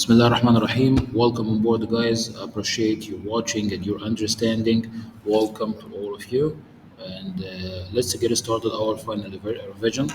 Bismillah ar-Rahman ar-Rahim. Welcome on board, guys. Appreciate you watching and your understanding. Welcome to all of you. And let's get started our final revision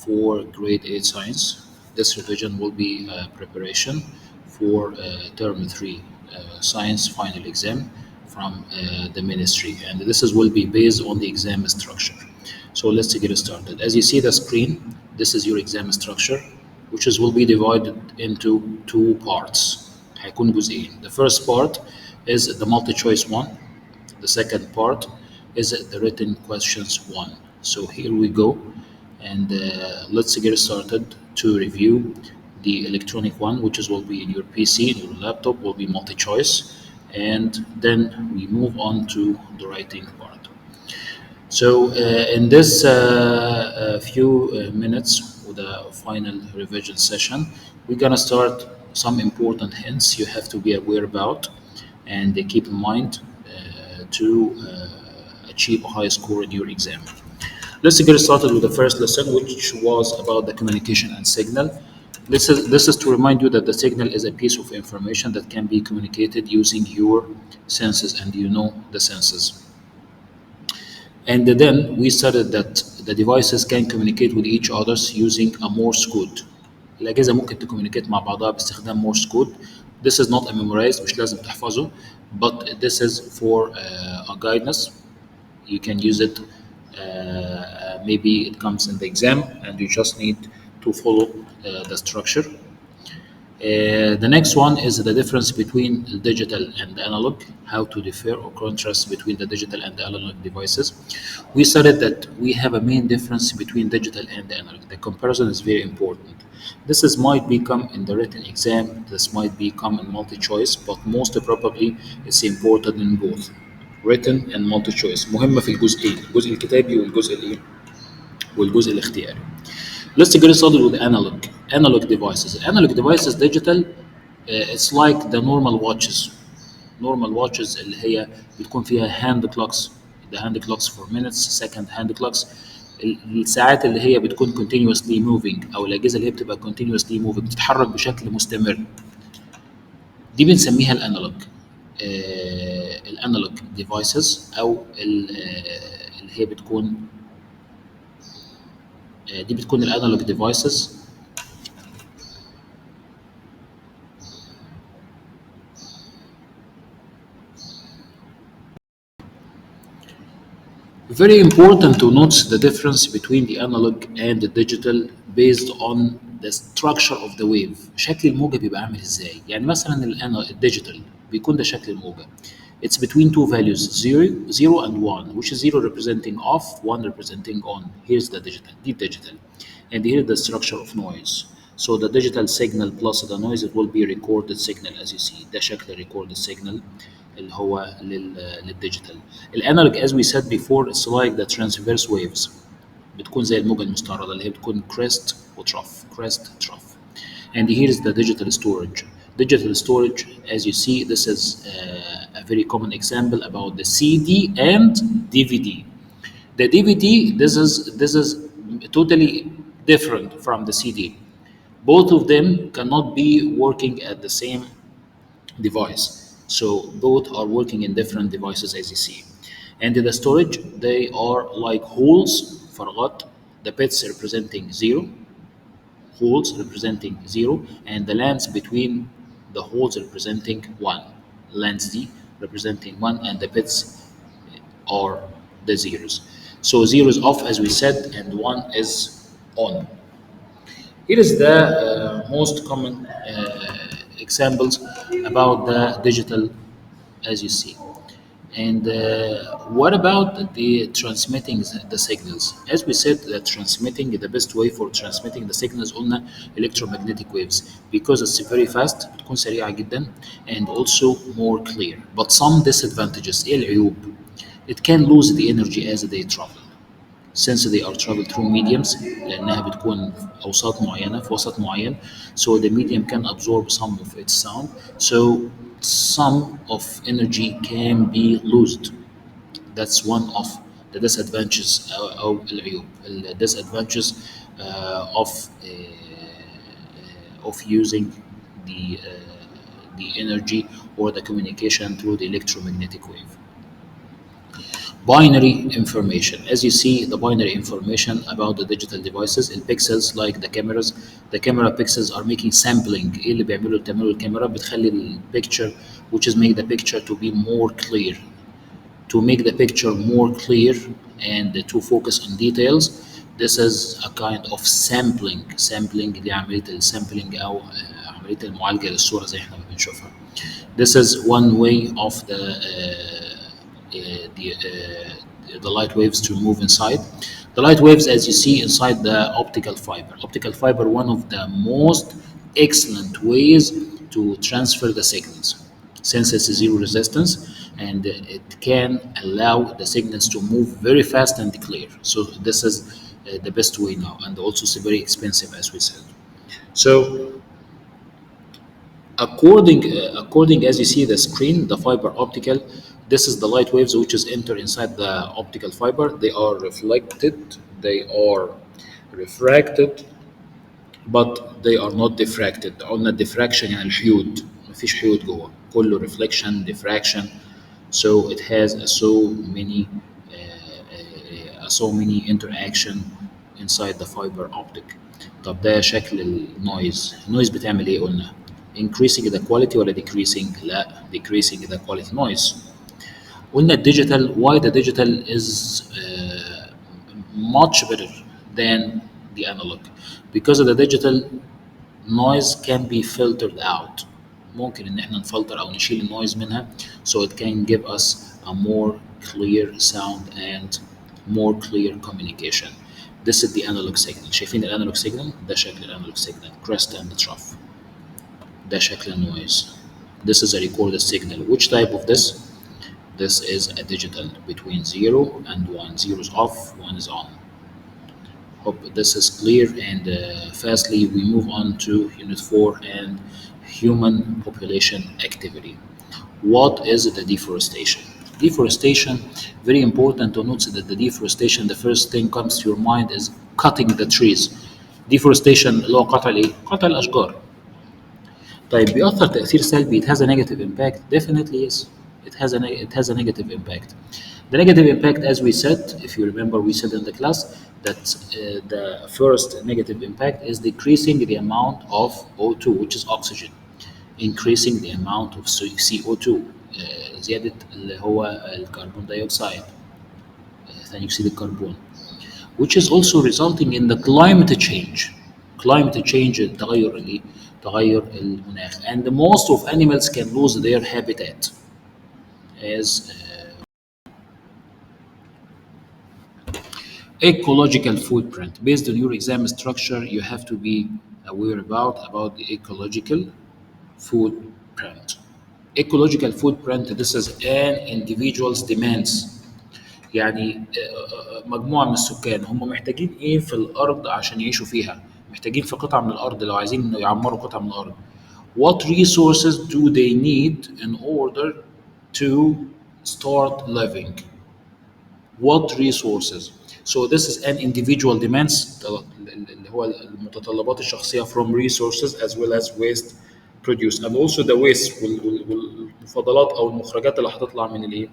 for grade 8 science. This revision will be preparation for term 3 science final exam from the ministry. And this will be based on the exam structure. So let's get started. As you see the screen, this is your exam structure, which will be divided into two parts. هيكون جزئين. The first part is the multi-choice one. The second part is the written questions one. So here we go, and let's get started to review the electronic one, which will be in your PC, in your laptop, will be multi-choice, and then we move on to the writing part. So in this few minutes with the final revision session, we're gonna start some important hints you have to be aware about and keep in mind to achieve a high score in your exam. Let's get started with the first lesson, which was about the communication and signal. This is to remind you that the signal is a piece of information that can be communicated using your senses, and you know the senses. And then we studied that the devices can communicate with each other using a Morse code. الأجهزة ممكن تكومينيكيت مع بعضها باستخدام Morse code. This is not a memorized، مش لازم تحفظه، but this is for a guidance. You can use it. Maybe it comes in the exam, and you just need to follow the structure. The next one is the difference between digital and analog, how to differ or contrast between the digital and the analog devices. We studied that we have a main difference between digital and analog. The comparison is very important. This is might become in the written exam, this might become in multi-choice, but most probably it's important in both written and multi-choice. مهمة في الجزئين، الجزء الكتابي والجزء الاختياري. Let's get started with analog devices. Analog devices digital, it's like the normal watches. Normal watches اللي هي بتكون فيها hand clocks, the hand clocks for minutes, second hand clocks. الساعات اللي هي بتكون continuously moving، او الاجهزه اللي هي بتبقى continuously moving، بتتحرك بشكل مستمر. دي بنسميها الانالوج ديفايسز، او اللي هي بتكون دي بتكون الانالوج ديفايسز. Very important to note the difference between the analog and the digital based on the structure of the wave. شكل الموجة بيبقى عامل ازاي؟ يعني مثلا الديجيتال بيكون ده شكل الموجة. It's between two values, 0 and 1, which is 0 representing off, 1 representing on. Here's the digital. And here the structure of noise. So the digital signal plus the noise, it will be recorded signal as you see. ده شكل recorded signal اللي هو للديجيتال. الانالوج as we said before, it's like the transverse waves. بتكون زي الموجة المستعرضة اللي هي بتكون crest trough. And here is the digital storage. Digital storage, as you see, this is a very common example about the CD and DVD. The DVD, this is totally different from the CD. Both of them cannot be working at the same device. So both are working in different devices as you see. And in the storage, they are like holes, فراغات, the bits representing 0, holes representing 0, and the lands between the holes representing 1. Lands D representing 1, and the bits are the zeros. So 0 is off as we said, and 1 is on. Here is the most common examples about the digital as you see. And what about the transmitting the signals? As we said, that transmitting, the best way for transmitting the signals قلنا electromagnetic waves, because it's very fast، بتكون سريعة جدا، and also more clear. But some disadvantages. ايه العيوب؟ It can lose the energy as they travel. Since they are travel through mediums، لأنها بتكون في أوساط معينة في وسط معين، so the medium can absorb some of its sound, so some of energy can be lost. That's one of the disadvantages أو العيوب. The disadvantages of using the energy or the communication through the electromagnetic wave. Binary information. As you see, the binary information about the digital devices, البيكسلز like the cameras, the camera pixels are making sampling. ايه اللي بتعمله الكاميرا بتخلي البيكتشر which is make the picture to be more clear, to make the picture more clear and to focus on details. This is a kind of sampling دي عملية السامبلينج أو عملية المعالجة للصورة زي احنا ما بنشوفها. This is one way of the light waves to move inside. The light waves, as you see inside the optical fiber. Optical fiber, one of the most excellent ways to transfer the signals, since it's zero resistance and it can allow the signals to move very fast and clear. So this is the best way now, and also it's very expensive, as we said. So according as you see the screen, the fiber optical, this is the light waves which is enter inside the optical fiber. They are reflected, they are refracted, but they are not diffracted. قلنا diffraction يعني الحيود، مفيش حيود جوه، كله reflection diffraction. So it has so many interaction inside the fiber optic. طب ده شكل النويز بتعمل ايه قلنا؟ increasing the quality ولا decreasing؟ لا decreasing the quality noise. قلنا الديجيتال, why the digital is much better than the analog, because of the digital noise can be filtered out. ممكن ان احنا نفلتر او نشيل النويز منها, so it can give us a more clear sound and more clear communication. This is the analog signal. شايفين الانالوج signal؟ ده شكل الانالوج signal, crest and trough. ده شكل النويز. This is a recorded signal. Which type of this? This is a digital between 0 and 1. 0 is off, 1 is on. Hope this is clear, and fastly we move on to Unit 4 and human population activity. What is the deforestation? Deforestation, very important to note that the deforestation, the first thing comes to your mind is cutting the trees. Deforestation اللي هو قطع الايه؟ قطع الاشجار. طيب بيأثر تأثير سلبي. It has a negative impact. Definitely yes. It has a negative impact. The negative impact, as we said, if you remember, we said in the class that the first negative impact is decreasing the amount of O2, which is oxygen, increasing the amount of CO2, زيادة اللي هو الكربون دايوكسيد, ثاني أكسيد الكربون, which is also resulting in the climate change. Climate change, تغير المناخ, and most of animals can lose their habitat as ecological footprint. Based on your exam structure, you have to be aware about the ecological footprint. Ecological footprint, this is an individual's demands. يعني مجموعة من السكان هم محتاجين ايه في الارض عشان يعيشوا فيها، محتاجين في قطعة من الارض لو عايزين انه يعمروا قطعة من الارض. What resources do they need in order to start living? What resources? So this is an individual demands اللي هو المتطلبات الشخصية from resources as well as waste produced, and also the waste والمفاضلات او المخرجات اللي هتطلع من الايه؟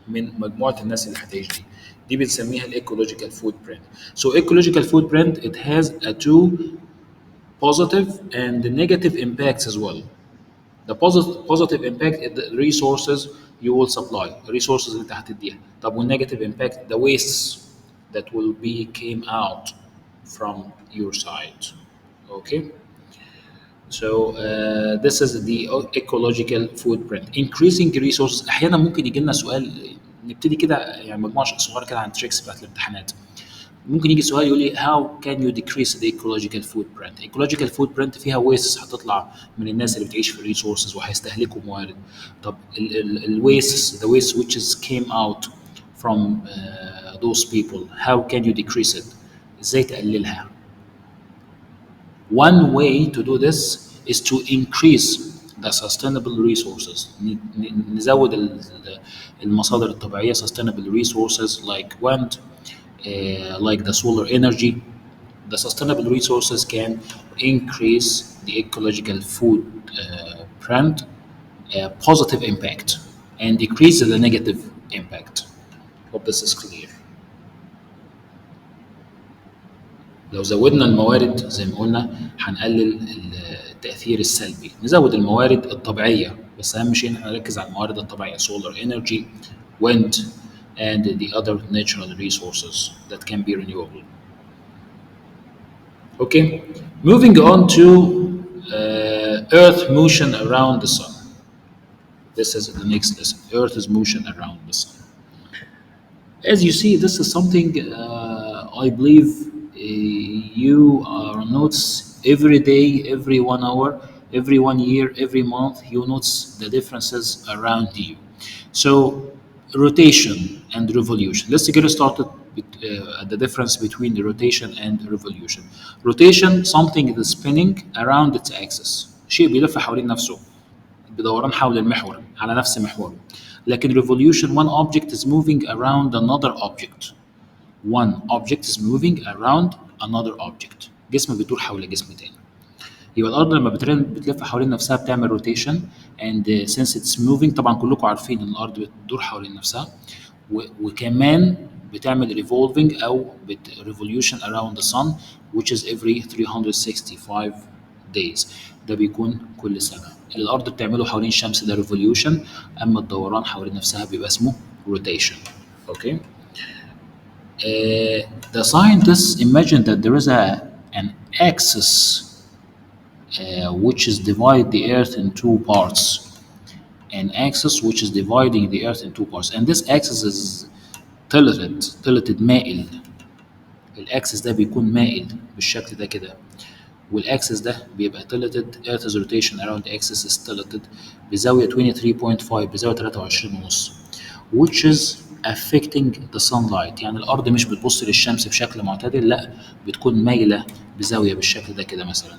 من مجموعة الناس اللي هتعيش دي بنسميها الايكولوجيكال فود برنت. So ecological footprint, it has a two positive and negative impacts as well. The positive impact is the resources you will supply, resources اللي انت هتديها. طب والنيجاتيف impact, the wastes that will be came out from your side. Okay. So this is the ecological footprint. Increasing resources. احيانا ممكن يجي لنا سؤال، نبتدي كده يعني مجموعه صغيره كده عن تريكس بتاعت الامتحانات. ممكن يجي سؤال يقول لي how can you decrease the ecological footprint؟ ecological footprint فيها wastes هتطلع من الناس اللي بتعيش في الريسورسز وهيستهلكوا موارد. طب الويستس the waste which is came out from those people, how can you decrease it؟ ازاي تقللها؟ One way to do this is to increase the sustainable resources. نزود المصادر الطبيعية sustainable resources like wind, like the solar energy, The sustainable resources can increase the ecological food print, positive impact, and decrease the negative impact. Hope this is clear. لو زودنا الموارد زي ما قلنا هنقلل التأثير السلبي. نزود الموارد الطبيعية، بس أهم شيء إن احنا نركز على الموارد الطبيعية solar energy, wind, and the other natural resources that can be renewable. Okay, moving on to Earth motion around the sun. This is the next lesson. Earth's motion around the sun. As you see, this is something I believe you are notice every day, every 1 hour, every 1 year, every month. You notice the differences around you. So, rotation and revolution. Let's get started with the difference between the rotation and revolution. Rotation, something that is spinning around its axis. شيء بيلف حوالين نفسه بدوران حول المحور على نفس محوره. لكن revolution, one object is moving around another object. One object is moving around another object. جسم بيدور حول جسم تاني. يبقى الارض لما بتلف حوالين نفسها بتعمل روتيشن and since it's moving طبعا كلكم عارفين ان الارض بتدور حوالين نفسها وكمان بتعمل revolving او revolution around the sun which is every 365 days. ده بيكون كل سنه. اللي الارض بتعمله حوالين الشمس ده revolution، اما الدوران حوالين نفسها بيبقى اسمه rotation. Okay. The scientists imagine that there is an axis which is divide the earth in two parts. An axis which is dividing the earth in two parts, and this axis is tilted مائل. الاكسس ده بيكون مائل بالشكل ده كده، والاكسس ده بيبقى tilted. Earth's rotation around the axis is tilted بزاوية 23.5 بزاوية 23.5 which is affecting the sunlight. يعني الأرض مش بتبص للشمس بشكل معتدل، لا بتكون مايلة بزاوية بالشكل ده كده مثلا.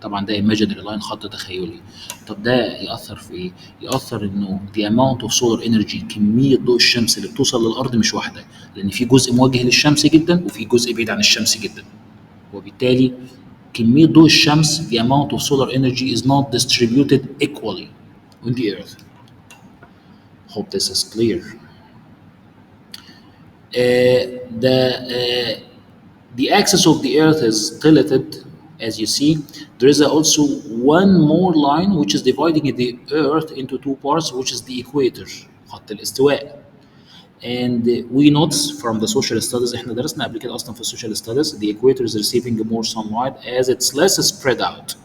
طبعا ده imaginary line، خط تخيلي. طب ده يأثر في ايه؟ يأثر انه the amount of solar energy، كمية ضوء الشمس اللي بتوصل للأرض مش واحدة، لأن في جزء موجه للشمس جدا وفي جزء بعيد عن الشمس جدا، وبالتالي كمية ضوء الشمس the amount of solar energy is not distributed equally on the earth. Hope this is clear. The axis of the earth is tilted. As you see, there is also one more line which is dividing the earth into two parts, which is the equator، خط الاستواء. And we notice from the social studies، احنا درسنا قبل كده اصلا في السوشيال studies، the equator is receiving more sunlight as it's less spread out.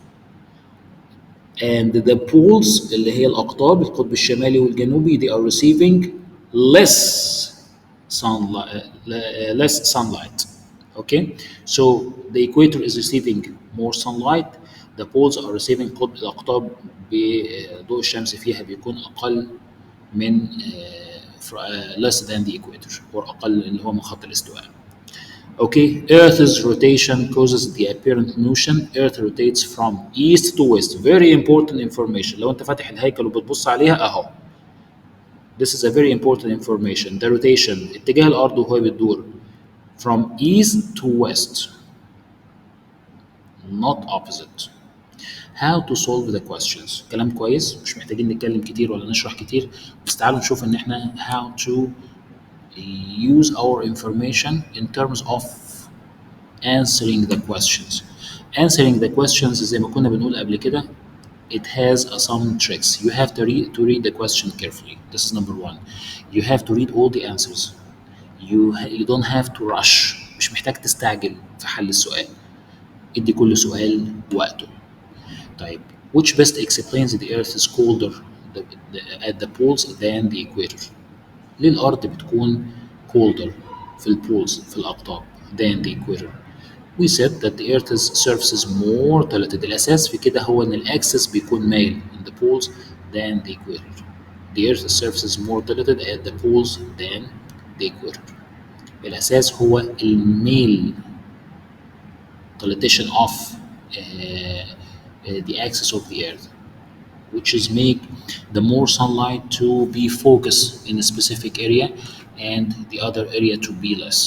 And the poles اللي هي الأقطاب، القطب الشمالي والجنوبي، they are receiving less sunlight. Okay, so the equator is receiving more sunlight. The poles are receiving الأقطاب بضوء الشمس فيها بيكون أقل من less than the equator، or أقل اللي هو من خط الاستواء. Okay, Earth's rotation causes the apparent motion. Earth rotates from east to west. Very important information. لو أنت فاتح الهيكل وبتبص عليها أهو. This is a very important information. The rotation، اتجاه الأرض وهو بتدور from east to west, not opposite. How to solve the questions. كلام كويس، مش محتاجين نتكلم كتير ولا نشرح كتير، بس تعالوا نشوف إن إحنا how to use our information in terms of answering the questions. Answering the questions زي ما كنا بنقول قبل كده، it has some tricks. You have to read the question carefully. This is number one. You have to read all the answers. You don't have to rush. مش محتاج تستعجل في حل السؤال. ادي كل سؤال وقته. طيب، which best explains the earth is colder at the poles than the equator. ليه الأرض بتكون colder في البولز في الأقطاب than the equator. We said that the earth's surface is more tilted. الأساس في كده هو إن الأكسس بيكون مايل in the poles than the equator. The earth's surface is more tilted at the poles than the equator. الأساس هو الميل tiltation of the axis of the earth, which is make the more sunlight to be focused in a specific area and the other area to be less.